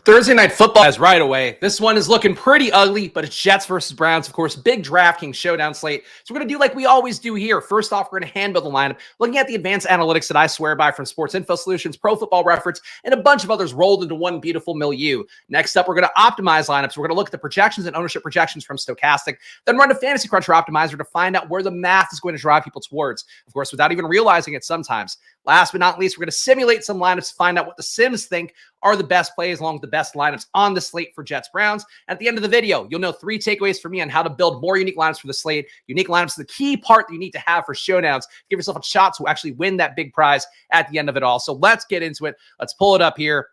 Thursday Night Football as right away. This one is looking pretty ugly, but it's Jets versus Browns, of course, big DraftKings Showdown slate. So we're going to do like we always do here. First off, we're going to hand build the lineup, looking at the advanced analytics that I swear by from Sports Info Solutions, Pro Football Reference, and a bunch of others rolled into one beautiful milieu. Next up, we're going to optimize lineups. We're going to look at the projections and ownership projections from Stochastic, then run a Fantasy Cruncher Optimizer to find out where the math is going to drive people towards, of course, without even realizing it sometimes. Last but not least, we're going to simulate some lineups to find out what the Sims think are the best plays along with the best lineups on the slate for Jets-Browns. At the end of the video, you'll know 3 takeaways from me on how to build more unique lineups for the slate. Unique lineups is the key part that you need to have for showdowns. Give yourself a shot to actually win that big prize at the end of it all. So let's get into it. Let's pull it up here.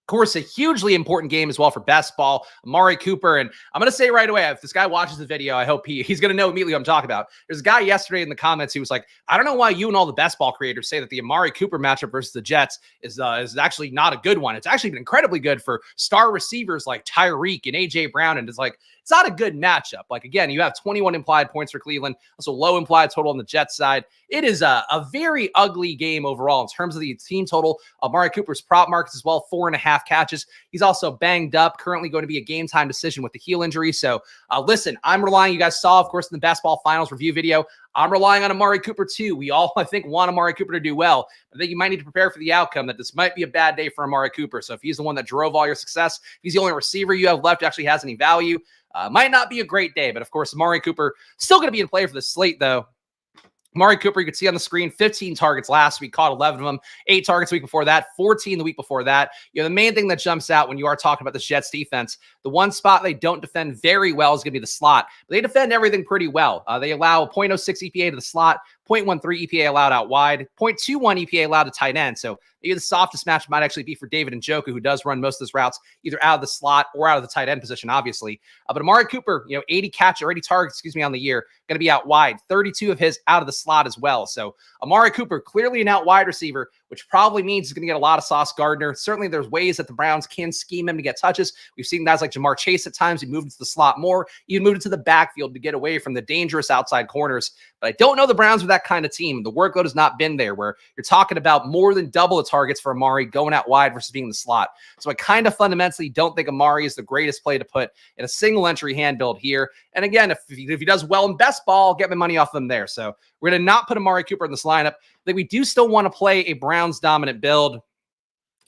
Of course, a hugely important game as well for best ball, Amari Cooper. And I'm going to say right away, if this guy watches the video, I hope he's going to know immediately what I'm talking about. There's a guy yesterday in the comments who was like, I don't know why you and all the best ball creators say that the Amari Cooper matchup versus the Jets is actually not a good one. It's actually been incredibly good for star receivers like Tyreek and A.J. Brown. And it's like, it's not a good matchup. Like, again, you have 21 implied points for Cleveland, also low implied total on the Jets side. It is a very ugly game overall in terms of the team total. Amari Cooper's prop markets as well, 4.5 catches. He's also banged up, currently going to be a game time decision with the heel injury. So listen, I'm relying, you guys saw, of course, in the Best Ball Finals review video, I'm relying on Amari Cooper too. We all, I think, want Amari Cooper to do well. I think you might need to prepare for the outcome that this might be a bad day for Amari Cooper. So if he's the one that drove all your success, if he's the only receiver you have left who actually has any value, might not be a great day. But of course, Amari Cooper still going to be in play for the slate though. Amari Cooper, you can see on the screen, 15 targets last week, caught 11 of them, 8 targets the week before that, 14 the week before that. You know, the main thing that jumps out when you are talking about the Jets defense, the one spot they don't defend very well is going to be the slot, but they defend everything pretty well. They allow a 0.06 EPA to the slot, 0.13 EPA allowed out wide, 0.21 EPA allowed to tight end. So maybe the softest match might actually be for David Njoku, who does run most of his routes either out of the slot or out of the tight end position, obviously. But Amari Cooper, 80 targets, on the year, going to be out wide. 32 of his out of the slot as well. So Amari Cooper, clearly an out wide receiver, which probably means he's going to get a lot of Sauce Gardner. Certainly there's ways that the Browns can scheme him to get touches. We've seen guys like Jamar Chase at times. He moved into the slot more. He moved into the backfield to get away from the dangerous outside corners. But I don't know the Browns are that kind of team. The workload has not been there where you're talking about more than double the targets for Amari going out wide versus being in the slot. So I kind of fundamentally don't think Amari is the greatest play to put in a single entry hand build here. And again, if he does well in best ball, I'll get my money off them there. So we're going to not put Amari Cooper in this lineup. I think we do still want to play a Browns dominant build.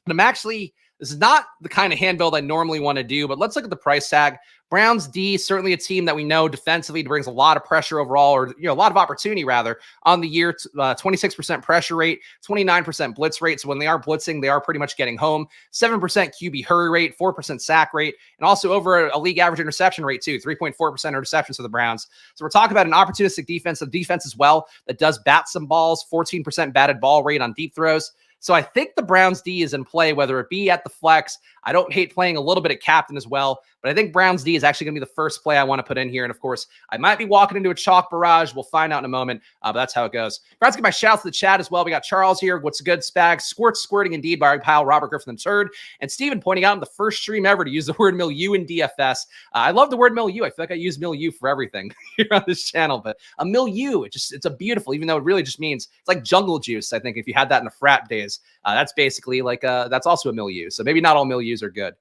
And this is not the kind of hand build I normally want to do, but let's look at the price tag. Browns D, certainly a team that we know defensively brings a lot of pressure overall, or a lot of opportunity rather on the year. 26% pressure rate, 29% blitz rate. So when they are blitzing, they are pretty much getting home. 7% QB hurry rate, 4% sack rate, and also over a league average interception rate too, 3.4% interceptions for the Browns. So we're talking about an opportunistic defense, a defense as well that does bat some balls, 14% batted ball rate on deep throws. So I think the Browns D is in play, whether it be at the flex. I don't hate playing a little bit at captain as well, but I think Browns D is actually going to be the first play I want to put in here. And of course, I might be walking into a chalk barrage. We'll find out in a moment, but that's how it goes. Let's get my shouts to the chat as well. We got Charles here. What's good, Spags? Squirting indeed by our pal Robert Griffin III. And Steven pointing out in the first stream ever to use the word milieu in DFS. I love the word milieu. I feel like I use milieu for everything here on this channel, but a milieu, it's a beautiful, even though it really just means it's like jungle juice. I think if you had that in the frat days, that's basically like, that's also a milieu. So maybe not all milieus are good.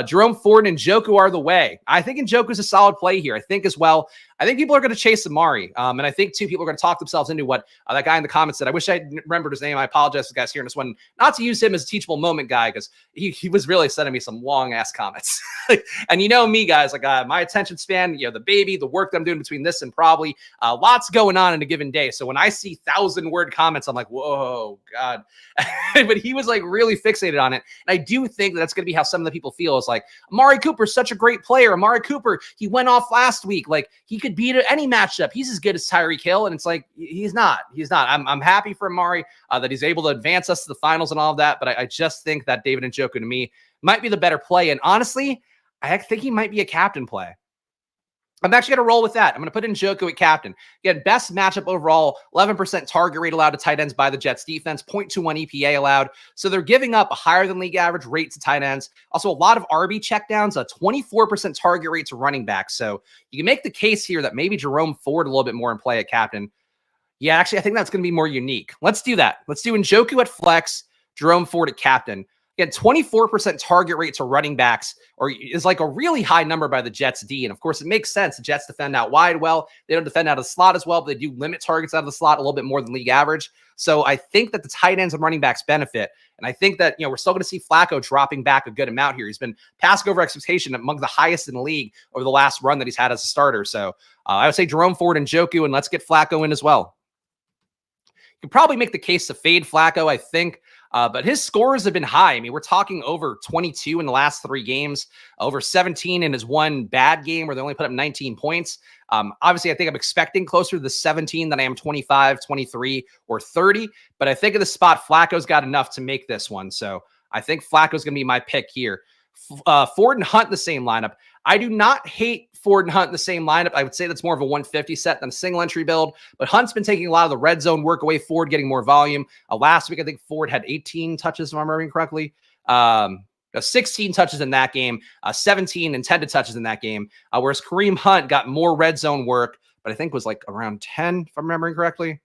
Jerome Ford and Njoku are the way. I think Njoku is a solid play here. I think as well, I think people are going to chase Amari. And I think, too, people are going to talk themselves into what that guy in the comments said. I wish I remembered his name. I apologize to guys here in this one. Not to use him as a teachable moment guy, because he was really sending me some long-ass comments. And you know me, guys, like my attention span, the baby, the work that I'm doing between this and probably lots going on in a given day. So when I see 1,000-word comments, I'm like, whoa, God. But he was like really fixated on it. And I do think that's going to be how some of the people feel is like, Amari Cooper's such a great player. Amari Cooper, he went off last week. Like, he could beat any matchup. He's as good as Tyreek Hill. And it's like, he's not. I'm happy for Amari that he's able to advance us to the finals and all of that. But I just think that David Njoku to me might be the better play. And honestly, I think he might be a captain play. I'm actually going to roll with that. I'm going to put in Njoku at captain. Again, best matchup overall, 11% target rate allowed to tight ends by the Jets defense, 0.21 EPA allowed. So they're giving up a higher than league average rate to tight ends. Also, a lot of RB checkdowns, a 24% target rate to running backs. So you can make the case here that maybe Jerome Ford a little bit more in play at captain. Yeah, actually, I think that's going to be more unique. Let's do that. Let's do Njoku at flex, Jerome Ford at captain. Again, 24% target rate to running backs is like a really high number by the Jets D. And of course, it makes sense. The Jets defend out wide well. They don't defend out of the slot as well, but they do limit targets out of the slot a little bit more than league average. So I think that the tight ends and running backs benefit. And I think that, we're still going to see Flacco dropping back a good amount here. He's been passing over expectation among the highest in the league over the last run that he's had as a starter. So I would say Jerome Ford and Njoku, and let's get Flacco in as well. You can probably make the case to fade Flacco, I think. But his scores have been high. I mean, we're talking over 22 in the last 3 games, over 17 in his one bad game where they only put up 19 points. Obviously, I think I'm expecting closer to the 17 than I am 25, 23, or 30. But I think at the spot, Flacco's got enough to make this one. So I think Flacco's going to be my pick here. Ford and Hunt, the same lineup. I do not hate Ford and Hunt in the same lineup. I would say that's more of a 150 set than a single entry build, but Hunt's been taking a lot of the red zone work away. Ford getting more volume. Last week, I think Ford had 18 touches, if I'm remembering correctly. 16 touches in that game, 17 intended touches in that game, whereas Kareem Hunt got more red zone work, but I think was like around 10, if I'm remembering correctly.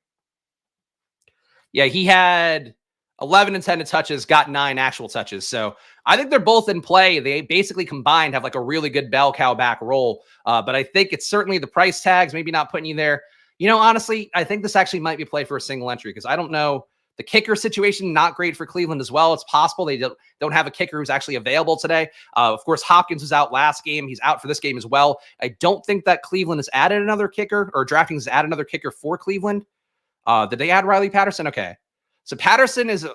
Yeah, he had 11 intended touches, got 9 actual touches. So I think they're both in play. They basically combined have like a really good bell cow back roll. But I think it's certainly the price tags, maybe not putting you there. Honestly, I think this actually might be played for a single entry because I don't know. The kicker situation, not great for Cleveland as well. It's possible they don't have a kicker who's actually available today. Of course, Hopkins was out last game. He's out for this game as well. I don't think that Cleveland has added another kicker or DraftKings has added another kicker for Cleveland. Did they add Riley Patterson? Okay. So Patterson is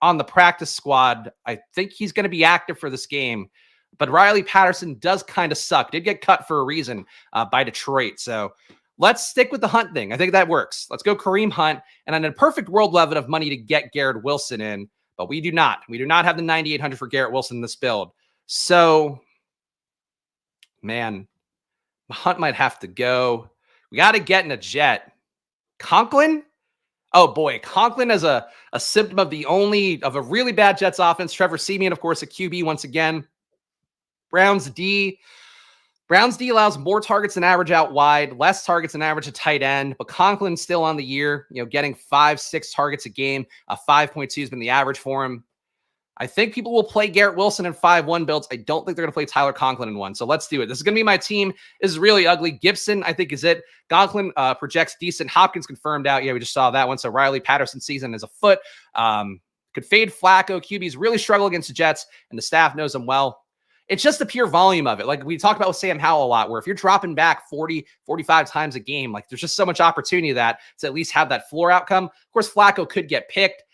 on the practice squad. I think he's going to be active for this game, but Riley Patterson does kind of suck. Did get cut for a reason by Detroit. So let's stick with the Hunt thing. I think that works. Let's go Kareem Hunt. And in a perfect world, we'll have enough money to get Garrett Wilson in, but we do not. We do not have the 9,800 for Garrett Wilson in this build. So, man, Hunt might have to go. We got to get in a Jet. Conklin? Oh boy, Conklin as a symptom of a really bad Jets offense. Trevor Siemian, of course, a QB once again. Browns D allows more targets than average out wide, less targets than average at tight end, but Conklin's still on the year, getting 5-6 targets a game. 5.2 has been the average for him. I think people will play Garrett Wilson in 5-1 builds. I don't think they're going to play Tyler Conklin in one. So let's do it. This is going to be my team. This is really ugly. Gibson, I think, is it. Conklin projects decent. Hopkins confirmed out. Yeah, we just saw that one. So Riley Patterson's season is afoot. Could fade Flacco. QBs really struggle against the Jets, and the staff knows them well. It's just the pure volume of it. Like we talked about with Sam Howell a lot, where if you're dropping back 40, 45 times a game, like there's just so much opportunity to at least have that floor outcome. Of course, Flacco could get picked.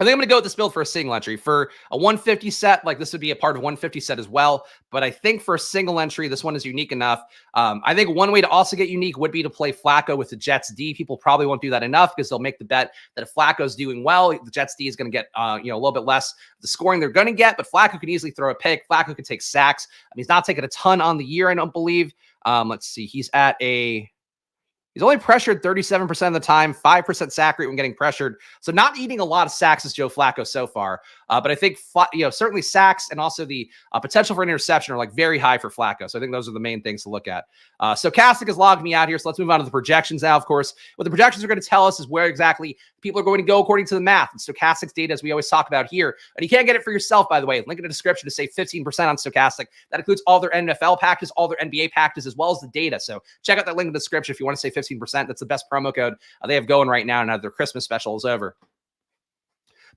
I think I'm going to go with this build for a single entry. For a 150 set, like this would be a part of 150 set as well. But I think for a single entry, this one is unique enough. I think one way to also get unique would be to play Flacco with the Jets D. People probably won't do that enough because they'll make the bet that if Flacco's doing well, the Jets D is going to get a little bit less the scoring they're going to get. But Flacco could easily throw a pick. Flacco could take sacks. He's not taking a ton on the year, I don't believe. Let's see. He's only pressured 37% of the time, 5% sack rate when getting pressured. So not eating a lot of sacks as Joe Flacco so far. But I think, certainly sacks and also the potential for an interception are like very high for Flacco. So I think those are the main things to look at. Stochastic has logged me out here. So let's move on to the projections now, of course. What the projections are going to tell us is where exactly people are going to go according to the math. And Stochastic's data, as we always talk about here. And you can't get it for yourself, by the way. Link in the description to save 15% on Stochastic. That includes all their NFL packages, all their NBA packages, as well as the data. So check out that link in the description if you want to save 15%. That's the best promo code they have going right now, and now their Christmas special is over.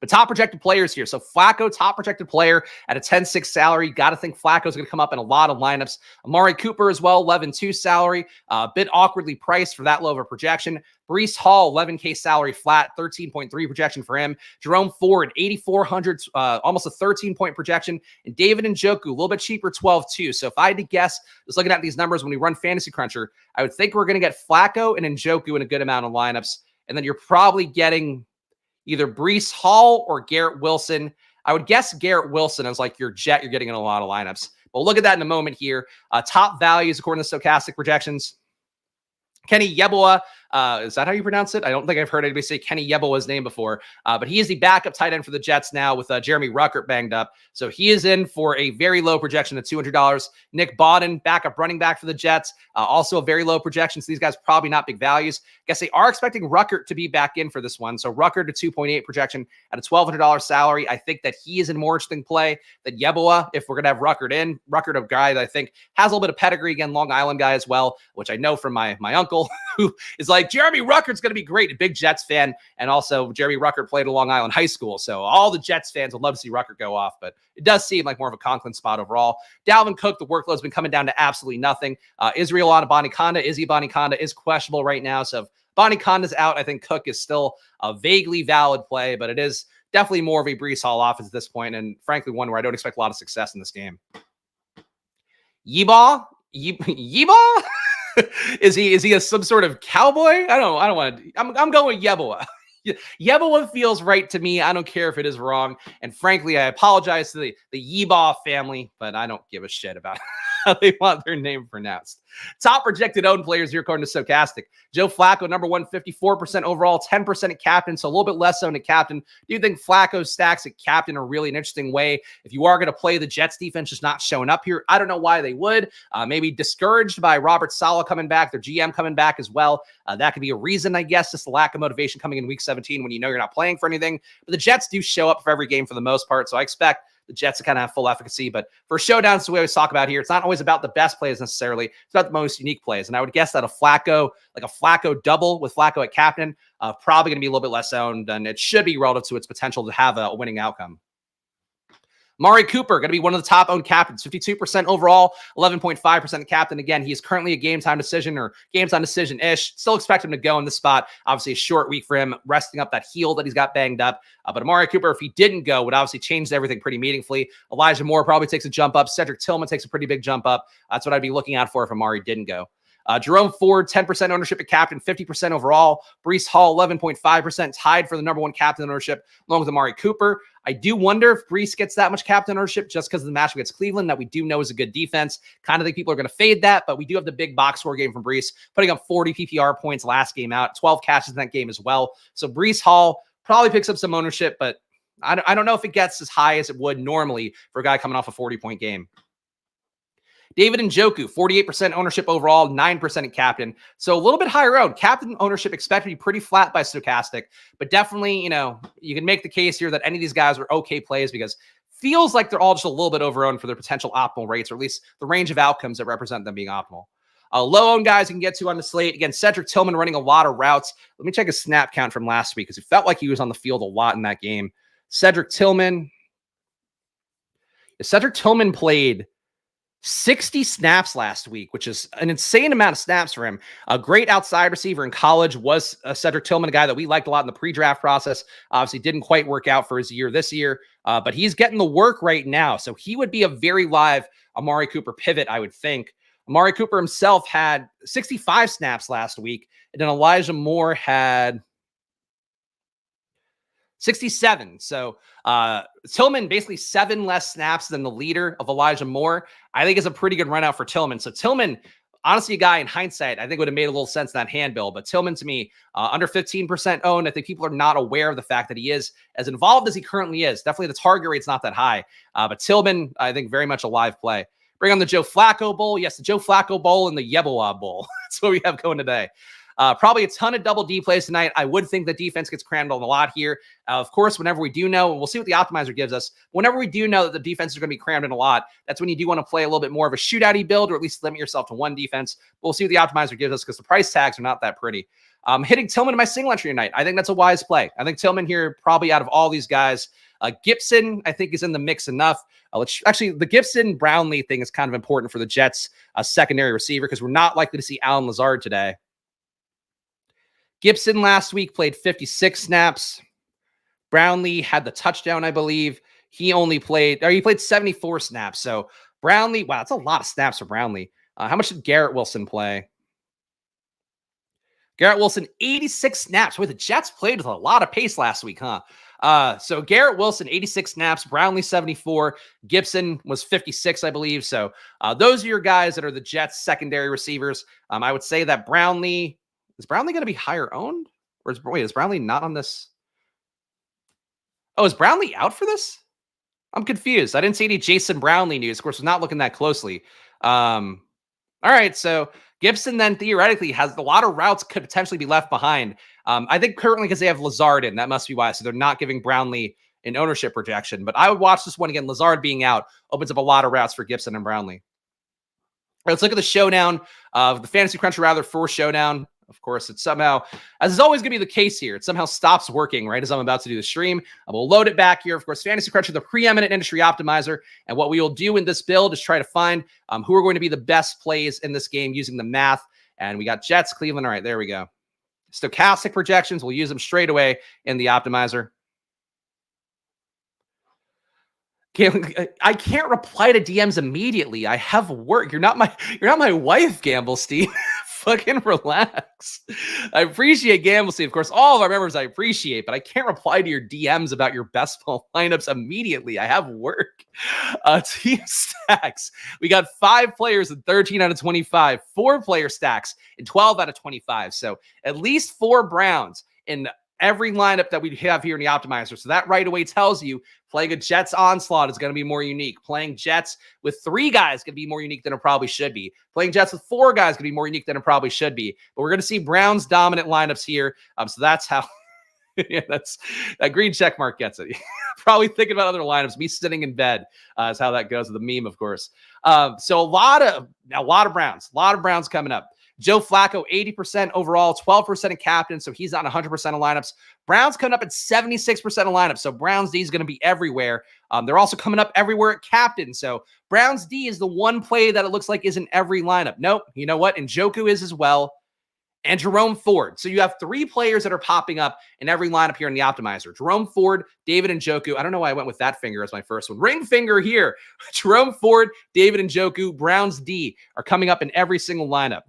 But top projected players here. So Flacco, top projected player at a 10-6 salary. Got to think Flacco's going to come up in a lot of lineups. Amari Cooper as well, 11-2 salary. A bit awkwardly priced for that low of a projection. Breece Hall, 11K salary flat, 13.3 projection for him. Jerome Ford, 8,400, almost a 13-point projection. And David Njoku, a little bit cheaper, 12-2. So if I had to guess, just looking at these numbers when we run Fantasy Cruncher, I would think we're going to get Flacco and Njoku in a good amount of lineups. And then you're probably getting either Breece Hall or Garrett Wilson. I would guess Garrett Wilson as like your Jet you're getting in a lot of lineups. But we'll look at that in a moment here. Top values according to Stochastic projections. Kenny Yeboah, Is that how you pronounce it? I don't think I've heard anybody say Kenny Yeboah's name before, but he is the backup tight end for the Jets now with Jeremy Ruckert banged up. So he is in for a very low projection of $200. Nick Bodden, backup running back for the Jets, also a very low projection. So these guys probably not big values. Guess they are expecting Ruckert to be back in for this one. So Ruckert to 2.8 projection at a $1,200 salary. I think that he is a more interesting play than Yeboah if we're going to have Ruckert in. Ruckert, a guy that I think has a little bit of pedigree, again, Long Island guy as well, which I know from my uncle who is like, Jeremy Ruckert's going to be great, a big Jets fan. And also Jeremy Ruckert played at Long Island High School. So all the Jets fans would love to see Ruckert go off, but it does seem like more of a Conklin spot overall. Dalvin Cook, the workload's been coming down to absolutely nothing. Israel Abanikanda, Izzy Abanikanda is questionable right now. So if Abanikanda's out, I think Cook is still a vaguely valid play, but it is definitely more of a Breece Hall offense at this point, and frankly, one where I don't expect a lot of success in this game. Yeboah? Is he some sort of cowboy? I don't want to. I'm going with Yeboah. Yeboah feels right to me. I don't care if it is wrong. And frankly, I apologize to the Yeboah family, but I don't give a shit about how they want their name pronounced. Top projected owned players here according to Stokastic. Joe Flacco, number 154% overall, 10% at captain, so a little bit less owned at captain. Do you think Flacco's stacks at captain are really an interesting way? If you are going to play the Jets defense just not showing up here, I don't know why they would. Maybe discouraged by Robert Saleh coming back, their GM coming back as well. That could be a reason, I guess, just the lack of motivation coming in week 17 when you know you're not playing for anything. But the Jets do show up for every game for the most part, so I expect the Jets to kind of have full efficacy. But for showdowns, the way we always talk about here, it's not always about the best plays necessarily. It's about the most unique plays. And I would guess that a Flacco double with Flacco at captain, probably going to be a little bit less owned, and it should be relative to its potential to have a winning outcome. Amari Cooper, going to be one of the top owned captains, 52% overall, 11.5% captain. Again, he is currently a game time decision or game time decision-ish. Still expect him to go in this spot. Obviously, a short week for him, resting up that heel that he's got banged up. But Amari Cooper, if he didn't go, would obviously change everything pretty meaningfully. Elijah Moore probably takes a jump up. Cedric Tillman takes a pretty big jump up. That's what I'd be looking out for if Amari didn't go. Jerome Ford, 10% ownership at captain, 50% overall. Breece Hall, 11.5%, tied for the number one captain ownership, along with Amari Cooper. I do wonder if Breece gets that much captain ownership just because of the matchup against Cleveland that we do know is a good defense. Kind of think people are going to fade that, but we do have the big box score game from Breece, putting up 40 PPR points last game out, 12 catches in that game as well. So Breece Hall probably picks up some ownership, but I don't know if it gets as high as it would normally for a guy coming off a 40-point game. David Njoku, 48% ownership overall, 9% at captain. So a little bit higher owned. Captain ownership expected to be pretty flat by Stokastic, but definitely, you can make the case here that any of these guys are okay plays because feels like they're all just a little bit over-owned for their potential optimal rates, or at least the range of outcomes that represent them being optimal. Low-owned guys you can get to on the slate. Again, Cedric Tillman running a lot of routes. Let me check his snap count from last week because it felt like he was on the field a lot in that game. Cedric Tillman played 60 snaps last week, which is an insane amount of snaps for him. A great outside receiver in college was Cedric Tillman, a guy that we liked a lot in the pre-draft process. Obviously didn't quite work out for his year this year, but he's getting the work right now. So he would be a very live Amari Cooper pivot, I would think. Amari Cooper himself had 65 snaps last week, and then Elijah Moore had 67. So Tillman basically 7 less snaps than the leader of Elijah Moore. I think is a pretty good run out for Tillman. So Tillman, honestly, a guy in hindsight, I think would have made a little sense in that handbill. But Tillman, to me, under 15% owned. I think people are not aware of the fact that he is as involved as he currently is. Definitely the target rate's not that high. But Tillman, I think very much a live play. Bring on the Joe Flacco Bowl. Yes, the Joe Flacco Bowl and the Yeboah Bowl. That's what we have going today. Probably a ton of double D plays tonight. I would think the defense gets crammed on a lot here. Of course, whenever we do know, and we'll see what the optimizer gives us, whenever we do know that the defense is going to be crammed in a lot, that's when you do want to play a little bit more of a shootout-y build, or at least limit yourself to one defense. We'll see what the optimizer gives us because the price tags are not that pretty. Hitting Tillman in my single entry tonight, I think that's a wise play. I think Tillman here, probably out of all these guys, Gibson, I think, is in the mix enough. Actually, the Gibson-Brownlee thing is kind of important for the Jets' secondary receiver because we're not likely to see Allen Lazard today. Gibson last week played 56 snaps. Brownlee had the touchdown, I believe. He played 74 snaps. So Brownlee, wow, that's a lot of snaps for Brownlee. How much did Garrett Wilson play? Garrett Wilson, 86 snaps. Wait, the Jets played with a lot of pace last week, huh? So Garrett Wilson, 86 snaps. Brownlee, 74. Gibson was 56, I believe. So those are your guys that are the Jets' secondary receivers. I would say that Brownlee, Is Brownlee going to be higher owned? Or is Brownlee not on this? Oh, is Brownlee out for this? I'm confused. I didn't see any Jason Brownlee news. Of course, we're not looking that closely. All right, so Gibson then theoretically has a lot of routes could potentially be left behind. I think currently because they have Lazard in, that must be why. So they're not giving Brownlee an ownership projection. But I would watch this one again. Lazard being out opens up a lot of routes for Gibson and Brownlee. All right, let's look at the showdown of the Fantasy Cruncher, rather, for Showdown. Of course, it's somehow, as is always going to be the case here, it somehow stops working right as I'm about to do the stream. I will load it back here. Of course, Fantasy Cruncher, the preeminent industry optimizer. And what we will do in this build is try to find who are going to be the best plays in this game using the math. And we got Jets, Cleveland. All right, there we go. Stochastic projections. We'll use them straight away in the optimizer. I can't reply to DMs immediately. I have work. You're not my wife, Gamble Steve. Fucking relax. I appreciate Gamble Steve. Of course, all of our members I appreciate, but I can't reply to your DMs about your best ball lineups immediately. I have work. Team stacks. We got 5 players in 13 out of 25, 4-player stacks in 12 out of 25. So at least 4 Browns in every lineup that we have here in the optimizer. So that right away tells you playing a Jets onslaught is going to be more unique. Playing Jets with 3 guys can be more unique than it probably should be. Playing Jets with 4 guys can be more unique than it probably should be. But we're going to see Browns dominant lineups here. So that's how yeah, that's that green check mark gets it. Probably thinking about other lineups. Me sitting in bed is how that goes with the meme, of course. So a lot of Browns coming up. Joe Flacco, 80% overall, 12% in captain, so he's on 100% of lineups. Browns coming up at 76% of lineups, so Browns D is going to be everywhere. They're also coming up everywhere at captain, so Browns D is the one play that it looks like is in every lineup. Nope, you know what? Njoku is as well, and Jerome Ford. So you have 3 players that are popping up in every lineup here in the optimizer. Jerome Ford, David Njoku. I don't know why I went with that finger as my first one. Ring finger here. Jerome Ford, David Njoku, Browns D are coming up in every single lineup.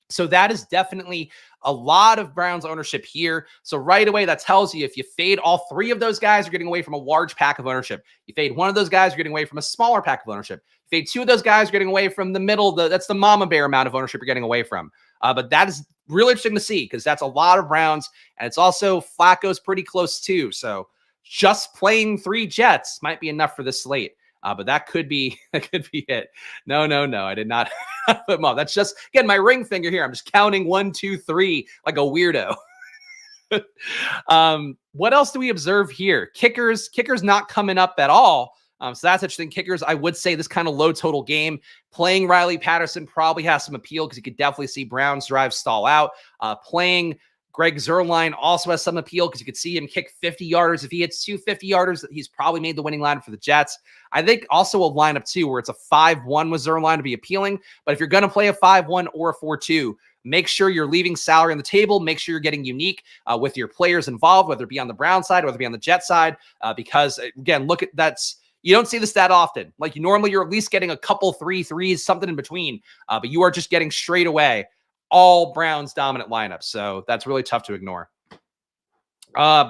So that is definitely a lot of Browns ownership here. So right away, that tells you if you fade all 3 of those guys, you're getting away from a large pack of ownership. You fade one of those guys, you're getting away from a smaller pack of ownership. You fade 2 of those guys, you're getting away from the middle. That's the mama bear amount of ownership you're getting away from. But that is really interesting to see because that's a lot of Browns. And it's also Flacco's pretty close too. So just playing 3 Jets might be enough for this slate. But that could be it. No. I did not put them off. That's just, again, my ring finger here. I'm just counting 1, 2, 3 like a weirdo. What else do we observe here? Kickers not coming up at all. So that's interesting. Kickers, I would say this kind of low total game. Playing Riley Patterson probably has some appeal because you could definitely see Browns drive stall out. Playing Greg Zuerlein also has some appeal because you could see him kick 50 yarders. If he hits 2 50-yarders, he's probably made the winning lineup for the Jets. I think also a lineup, too, where it's a 5-1 with Zuerlein to be appealing. But if you're going to play a 5-1 or a 4-2, make sure you're leaving salary on the table. Make sure you're getting unique with your players involved, whether it be on the Brown side, whether it be on the Jet side. Because, again, look at that's – you don't see this that often. Like, normally you're at least getting a couple 3-3s, something in between. But you are just getting straight away all Browns dominant lineups. So that's really tough to ignore.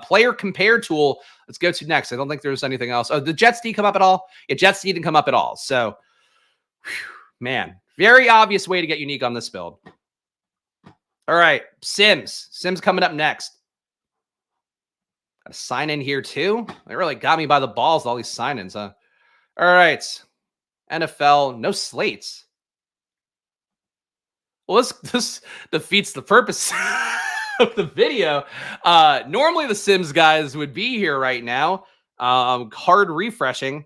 Player compare tool. Let's go to next. I don't think there's anything else. Oh, did Jets D come up at all? Yeah, Jets D didn't come up at all. So, man, very obvious way to get unique on this build. All right, Sims. Sims coming up next. Got to sign in here too. They really got me by the balls, all these sign-ins, huh? All right. NFL, no slates. Well, this defeats the purpose of the video. Normally the Sims guys would be here right now. Hard refreshing.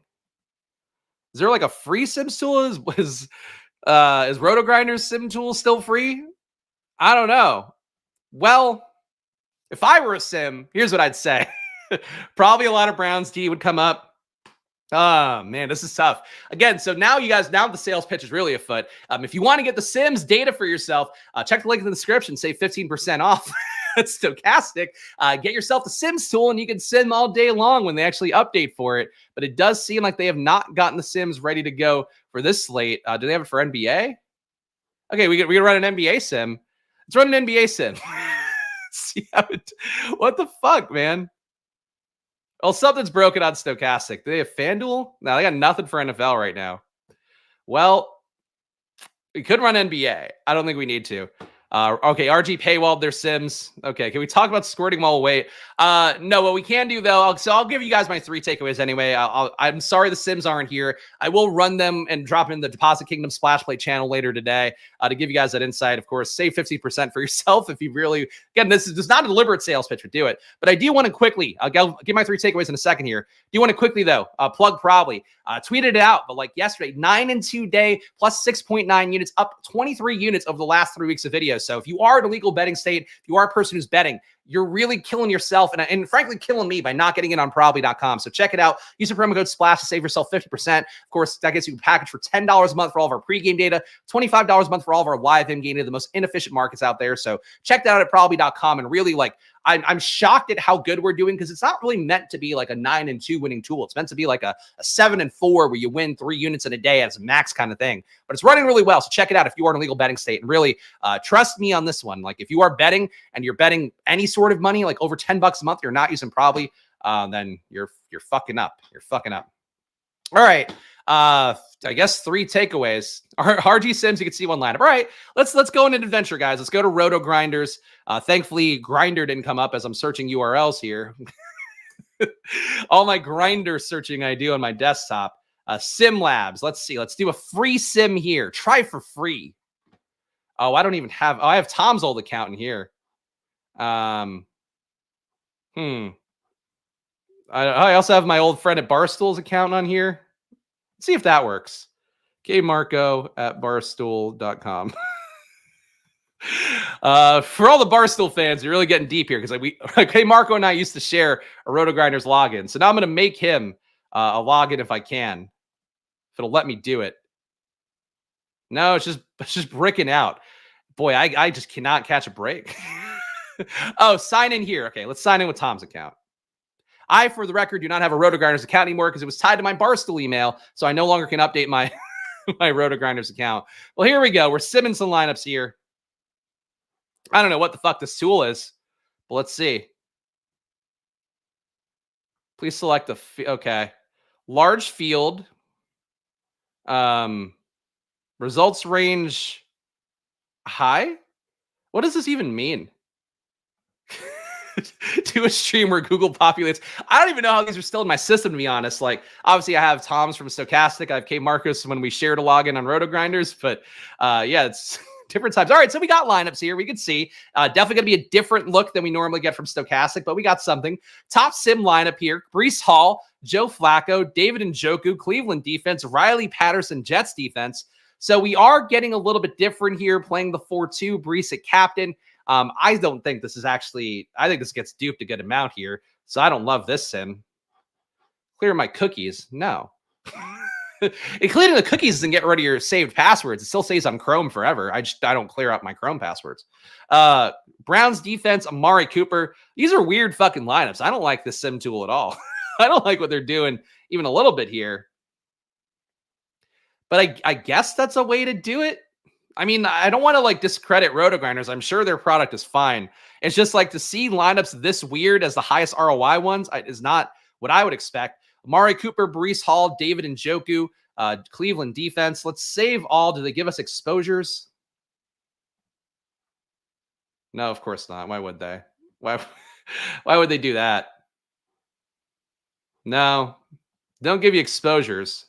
Is there like a free Sims tool? Is Rotogrinders Sim tool still free? I don't know. Well, if I were a Sim, here's what I'd say. Probably a lot of Browns D would come up. Oh, man, this is tough. Again, so now now the sales pitch is really afoot. If you want to get the Sims data for yourself, check the link in the description, save 15% off. It's stochastic. Get yourself the Sims tool, and you can sim all day long when they actually update for it. But it does seem like they have not gotten the Sims ready to go for this slate. Do they have it for NBA? Okay, we can run an NBA sim. Let's run an NBA sim. See how it. What the fuck, man? Well, something's broken on Stochastic. Do they have FanDuel? No, they got nothing for NFL right now. Well, we could run NBA. I don't think we need to. Okay, RG paywalled their Sims. Okay, can we talk about squirting while we wait? No, what we can do though, I'll give you guys my 3 takeaways anyway. I'm sorry the Sims aren't here. I will run them and drop in the Deposit Kingdom Splash Play channel later today to give you guys that insight. Of course, save 50% for yourself if you really, again, this is not a deliberate sales pitch, but do it. But I do want to quickly, I'll give my 3 takeaways in a second here. Do you want to quickly though, plug probably, tweeted it out, but like yesterday, 9-2 day plus 6.9 units, up 23 units over the last 3 weeks of videos. So if you are in a legal betting state, if you are a person who's betting, you're really killing yourself and frankly killing me by not getting it on probably.com. So check it out. Use the promo code SPLASH to save yourself 50%. Of course, that gets you a package for $10 a month for all of our pregame data, $25 a month for all of our live in game data, the most inefficient markets out there. So check that out at probably.com. And really, like, I'm shocked at how good we're doing because it's not really meant to be like a 9-2 winning tool. It's meant to be like a 7-4 where you win 3 units in a day as a max kind of thing. But it's running really well. So check it out if you are in a legal betting state. And really, trust me on this one. Like if you are betting and you're betting any sort of money, like over $10 a month, you're not using probably, then you're fucking up. You're fucking up. All right. I guess 3 takeaways. RG Sims, you can see one lineup. All right, let's go into adventure, guys. Let's go to Rotogrinders. Thankfully, Grinder didn't come up as I'm searching URLs here. All my Grinder searching I do on my desktop. Sim Labs. Let's see. Let's do a free sim here. Try for free. Oh, I don't even have. Oh, I have Tom's old account in here. I also have my old friend at Barstool's account on here. Let's see if that works. kmarco@barstool.com. For all the Barstool fans, you're really getting deep here because Marco and I used to share a Rotogrinders login. So now I'm going to make him a login if I can. If it'll let me do it. No, it's just bricking out. Boy, I just cannot catch a break. Oh, sign in here. Okay, let's sign in with Tom's account. I, for the record, do not have a Rotogrinders account anymore because it was tied to my Barstool email, so I no longer can update my my Rotogrinders account. Well, here we go. We're simming some lineups here. I don't know what the fuck this tool is, but let's see. Please select the okay. Large field. Results range high. What does this even mean? To a stream where Google populates. I don't even know how these are still in my system, to be honest. Like, obviously, I have Tom's from Stochastic. I have K Marcos when we shared a login on Rotogrinders. But yeah, it's different times. All right, so we got lineups here. We can see definitely going to be a different look than we normally get from Stochastic, but we got something. Top sim lineup here: Breece Hall, Joe Flacco, David Njoku, Cleveland defense, Riley Patterson, Jets defense. So we are getting a little bit different here, playing the 4-2, Breece at captain. I don't think this is actually, I think this gets duped a good amount here. So I don't love this sim. Clear my cookies. No. Including the cookies doesn't get rid of your saved passwords. It still stays on Chrome forever. I don't clear out my Chrome passwords. Browns defense, Amari Cooper. These are weird fucking lineups. I don't like this sim tool at all. I don't like what they're doing even a little bit here. But I guess that's a way to do it. I mean, I don't want to like discredit Rotogrinders. I'm sure their product is fine. It's just like to see lineups this weird as the highest ROI ones is not what I would expect. Amari Cooper, Breece Hall, David Njoku, Cleveland defense. Let's save all. Do they give us exposures? No, of course not. Why would they? Why would they do that? No, don't give you exposures.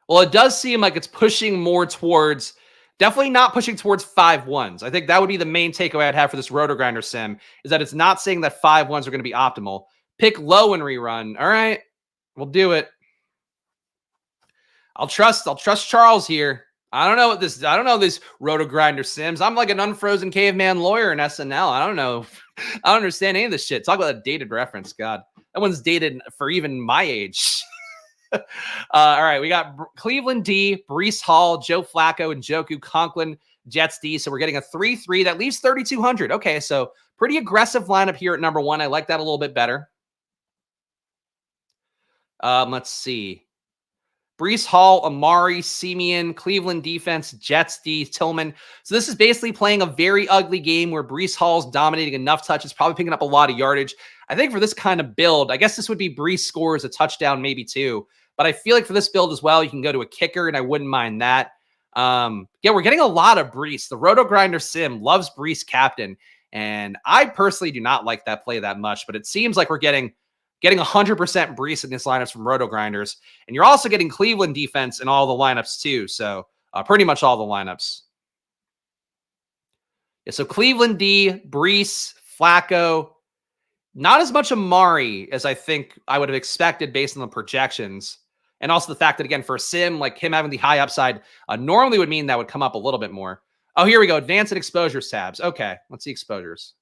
Well, it does seem like it's pushing more towards, definitely not pushing towards 5-1s. I think that would be the main takeaway I'd have for this Rotogrinder sim, is that it's not saying that 5-1s are going to be optimal. Pick low and rerun. All right, we'll do it. I'll trust Charles here. I don't know this Rotogrinder sims. I'm like an unfrozen caveman lawyer in SNL. I don't know. I don't understand any of this shit. Talk about a dated reference. God, that one's dated for even my age. All right, we got Cleveland D, Breece Hall, Joe Flacco, and Njoku, Conklin, Jets D. So we're getting a 3-3. That leaves 3,200. Okay, so pretty aggressive lineup here at number 1. I like that a little bit better. Let's see. Breece Hall, Amari, Simeon, Cleveland defense, Jets D, Tillman. So this is basically playing a very ugly game where Breece Hall's dominating enough touches, probably picking up a lot of yardage. I think for this kind of build, I guess this would be Breece scores a touchdown, maybe 2. But I feel like for this build as well, you can go to a kicker, and I wouldn't mind that. Yeah, we're getting a lot of Brees. The Rotogrinder sim loves Brees captain. And I personally do not like that play that much, but it seems like we're getting 100% Brees in these lineups from Rotogrinders. And you're also getting Cleveland defense in all the lineups too. So pretty much all the lineups. Yeah, so Cleveland D, Brees, Flacco, not as much Amari as I think I would have expected based on the projections. And also the fact that, again, for a sim, like him having the high upside normally would mean that would come up a little bit more. Oh, here we go. Advanced and exposures tabs. Okay, let's see exposures.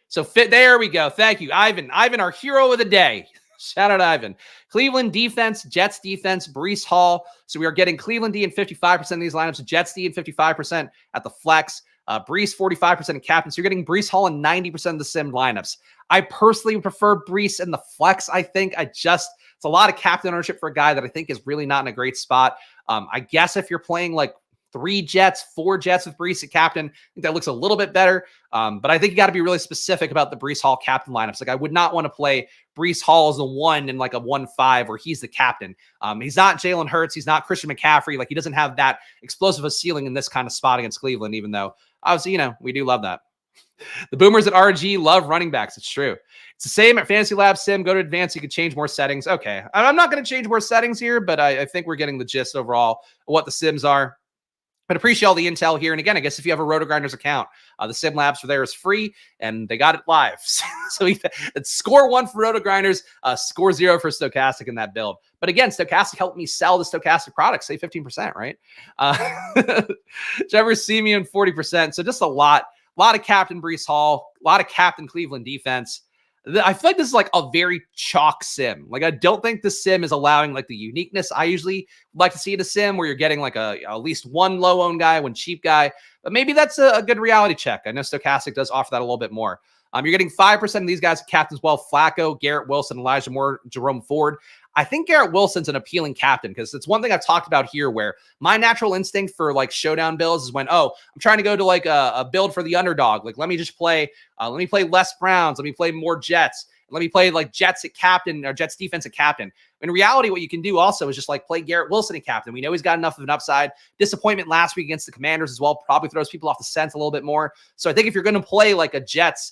So there we go. Thank you, Ivan. Ivan, our hero of the day. Shout out Ivan. Cleveland defense, Jets defense, Brees Hall. So we are getting Cleveland D in 55% of these lineups, Jets D in 55% at the flex. Brees 45% in captain. So you're getting Brees Hall in 90% of the sim lineups. I personally would prefer Brees in the flex. I think it's a lot of captain ownership for a guy that I think is really not in a great spot. I guess if you're playing like 3 Jets, 4 Jets with Brees at captain, I think that looks a little bit better. But I think you got to be really specific about the Brees Hall captain lineups. Like I would not want to play Brees Hall as a 1 in like a 1-5 where he's the captain. He's not Jalen Hurts. He's not Christian McCaffrey. Like he doesn't have that explosive a ceiling in this kind of spot against Cleveland, even though obviously, we do love that. The boomers at RG love running backs. It's true. It's the same at Fantasy Lab Sim. Go to advanced. You can change more settings. Okay. I'm not going to change more settings here, but I think we're getting the gist overall of what the sims are. But appreciate all the intel here. And again, I guess if you have a Rotogrinders account, the Sim Labs for there is free, and they got it live. So it's score 1 for Rotogrinders, score 0 for Stochastic in that build. But again, Stochastic helped me sell the Stochastic product, say 15%, right? Trevor Simeon 40%. So just a lot of Captain Brees Hall, a lot of Captain Cleveland defense. I feel like this is like a very chalk sim. Like I don't think the sim is allowing like the uniqueness I usually like to see in a sim where you're getting like at least one low owned guy, one cheap guy. But maybe that's a good reality check. I know Stochastic does offer that a little bit more. You're getting 5% of these guys captains well. Flacco, Garrett Wilson, Elijah Moore, Jerome Ford. I think Garrett Wilson's an appealing captain because it's one thing I've talked about here where my natural instinct for like showdown builds is when, I'm trying to go to like a build for the underdog. Like, let me just play, let me play less Browns. Let me play more Jets. Let me play like Jets at captain or Jets defense at captain. In reality, what you can do also is just like play Garrett Wilson at captain. We know he's got enough of an upside. Disappointment last week against the Commanders as well probably throws people off the scent a little bit more. So I think if you're going to play like a Jets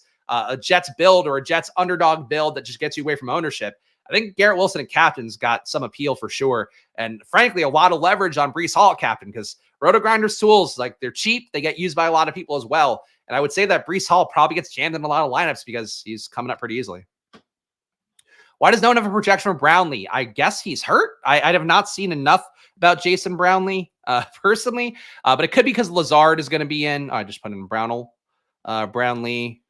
build or a Jets underdog build that just gets you away from ownership, I think Garrett Wilson at captain's got some appeal for sure. And frankly, a lot of leverage on Brees Hall at captain because Rotogrinders tools, like they're cheap. They get used by a lot of people as well. And I would say that Brees Hall probably gets jammed in a lot of lineups because he's coming up pretty easily. Why does no one have a projection for Brownlee? I guess he's hurt. I have not seen enough about Jason Brownlee personally, but it could be because Lazard is going to be in. I just put in Brownlee.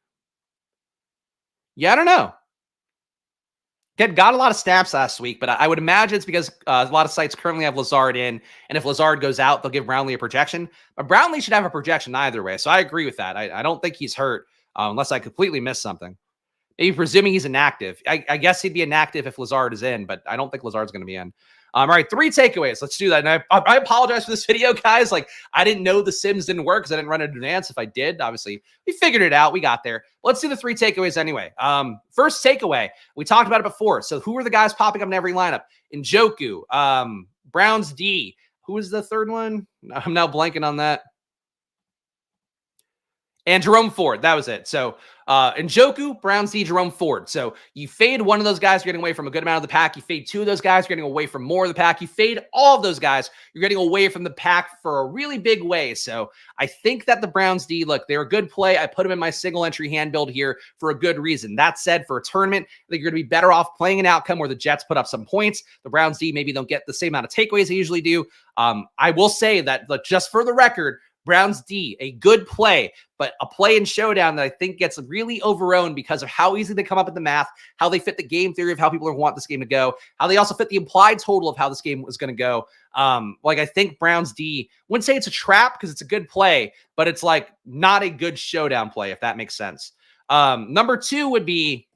Yeah, I don't know. Got a lot of snaps last week, but I would imagine it's because a lot of sites currently have Lazard in, and if Lazard goes out, they'll give Brownlee a projection. But Brownlee should have a projection either way, so I agree with that. I don't think he's hurt unless I completely missed something. Maybe presuming he's inactive. I guess he'd be inactive if Lazard is in, but I don't think Lazard's going to be in. All right, 3 takeaways. Let's do that. And I apologize for this video, guys. Like, I didn't know the sims didn't work because I didn't run it in advance. If I did, obviously, we figured it out. We got there. Let's do the 3 takeaways anyway. First takeaway, we talked about it before. So who are the guys popping up in every lineup? Njoku, Browns D. Who was the third one? I'm now blanking on that. And Jerome Ford. That was it. So Njoku, Browns D, Jerome Ford. So you fade one of those guys, you're getting away from a good amount of the pack. You fade 2 of those guys, you're getting away from more of the pack. You fade all of those guys, you're getting away from the pack for a really big way. So I think that the Browns D, look, they're a good play. I put them in my single entry hand build here for a good reason. That said, for a tournament, I think you're going to be better off playing an outcome where the Jets put up some points. The Browns D maybe don't get the same amount of takeaways they usually do. I will say that, look, just for the record, Browns D, a good play, but a play in Showdown that I think gets really overowned because of how easy they come up with the math, how they fit the game theory of how people want this game to go, how they also fit the implied total of how this game was going to go. Like I think Browns D, wouldn't say it's a trap because it's a good play, but it's like not a good Showdown play, if that makes sense. Number 2 would be,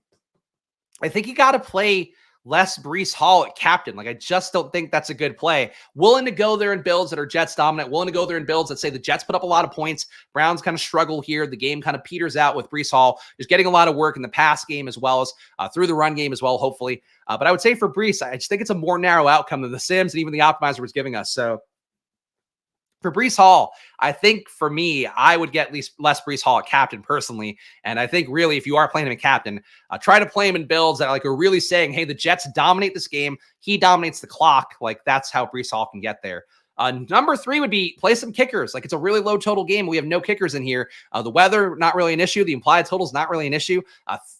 I think you got to play less Brees Hall at captain. Like, I just don't think that's a good play. Willing to go there in builds that are Jets dominant, willing to go there in builds that say the Jets put up a lot of points. Browns kind of struggle here. The game kind of peters out with Brees Hall. Just getting a lot of work in the pass game as well as through the run game as well, hopefully. But I would say for Brees, I just think it's a more narrow outcome than the Sims and even the optimizer was giving us. So For Breece Hall, I think for me, I would get at least less Breece Hall at captain personally. And I think really, if you are playing him at captain, try to play him in builds that like are really saying, hey, the Jets dominate this game. He dominates the clock. Like that's how Breece Hall can get there. Number 3 would be play some kickers. Like it's a really low total game. We have no kickers in here. The weather, not really an issue. The implied total is not really an issue.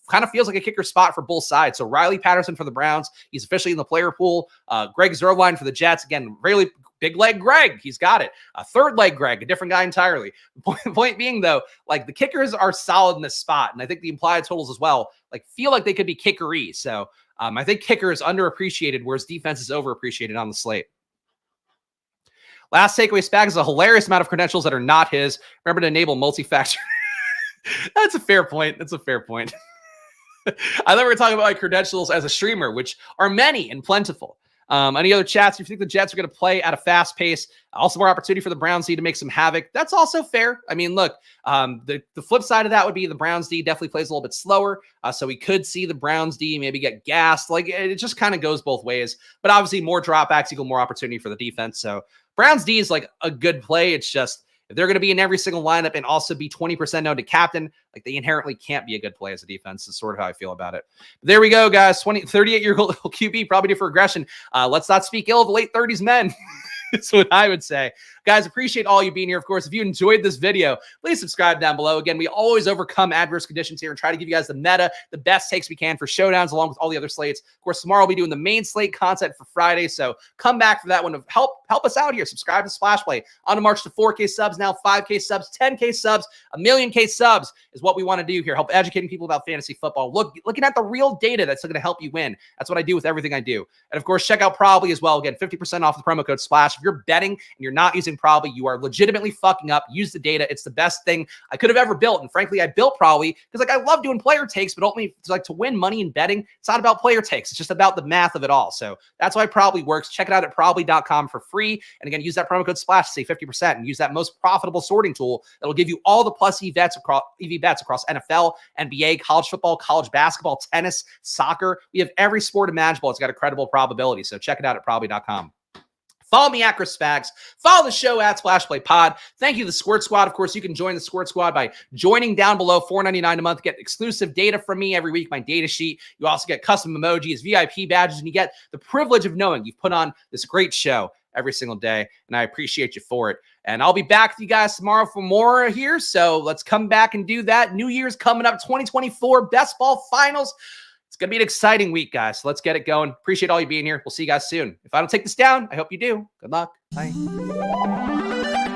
Kind of feels like a kicker spot for both sides. So Riley Patterson for the Browns. He's officially in the player pool. Greg Zuerlein for the Jets. Again, really big leg Greg. He's got it. Third leg Greg, a different guy entirely. Point being, though, like the kickers are solid in this spot. And I think the implied totals as well, like feel like they could be kickery. So I think kicker is underappreciated, whereas defense is overappreciated on the slate. Last takeaway, Spags is a hilarious amount of credentials that are not his. Remember to enable multi-factor. That's a fair point. That's a fair point. I thought we were talking about like credentials as a streamer, which are many and plentiful. Any other chats? If you think the Jets are going to play at a fast pace, also more opportunity for the Browns D to make some havoc. That's also fair. I mean, look, the flip side of that would be the Browns D definitely plays a little bit slower. So we could see the Browns D maybe get gassed. Like it just kind of goes both ways. But obviously more dropbacks equal more opportunity for the defense. So Browns D is like a good play. It's just if they're going to be in every single lineup and also be 20% known to captain, like they inherently can't be a good play as a defense is sort of how I feel about it. But there we go, guys. 38-year-old QB, probably due for regression. Let's not speak ill of the late 30s men. That's what I would say. Guys, appreciate all you being here. Of course, if you enjoyed this video, please subscribe down below. Again, we always overcome adverse conditions here and try to give you guys the meta, the best takes we can for showdowns along with all the other slates. Of course, tomorrow we'll be doing the main slate content for Friday, so come back for that one to help us out here. Subscribe to Splash Play. On a march to 4K subs now, 5K subs, 10K subs, 1,000,000K subs is what we want to do here. Help educating people about fantasy football. Looking at the real data that's going to help you win. That's what I do with everything I do. And of course, check out Probably as well. Again, 50% off the promo code SPLASH. If you're betting and you're not using Probably, you are legitimately fucking up. Use the data. It's the best thing I could have ever built. And frankly, I built Probably because like I love doing player takes, but ultimately it's like to win money in betting. It's not about player takes. It's just about the math of it all. So that's why Probably works. Check it out at probably.com for free. And again, use that promo code SPLASH to save 50% and use that most profitable sorting tool that'll give you all the plus EV bets across NFL, NBA, college football, college basketball, tennis, soccer. We have every sport imaginable. It's got a credible probability. So check it out at probably.com. Follow me at Chris Spags. Follow the show at Splash Play Pod. Thank you to the Squirt Squad. Of course, you can join the Squirt Squad by joining down below, $4.99 a month. Get exclusive data from me every week, my data sheet. You also get custom emojis, VIP badges, and you get the privilege of knowing you've put on this great show every single day, and I appreciate you for it. And I'll be back with you guys tomorrow for more here, so let's come back and do that. New Year's coming up, 2024 Best Ball Finals. It's going to be an exciting week, guys. So let's get it going. Appreciate all you being here. We'll see you guys soon. If I don't take this down, I hope you do. Good luck. Bye.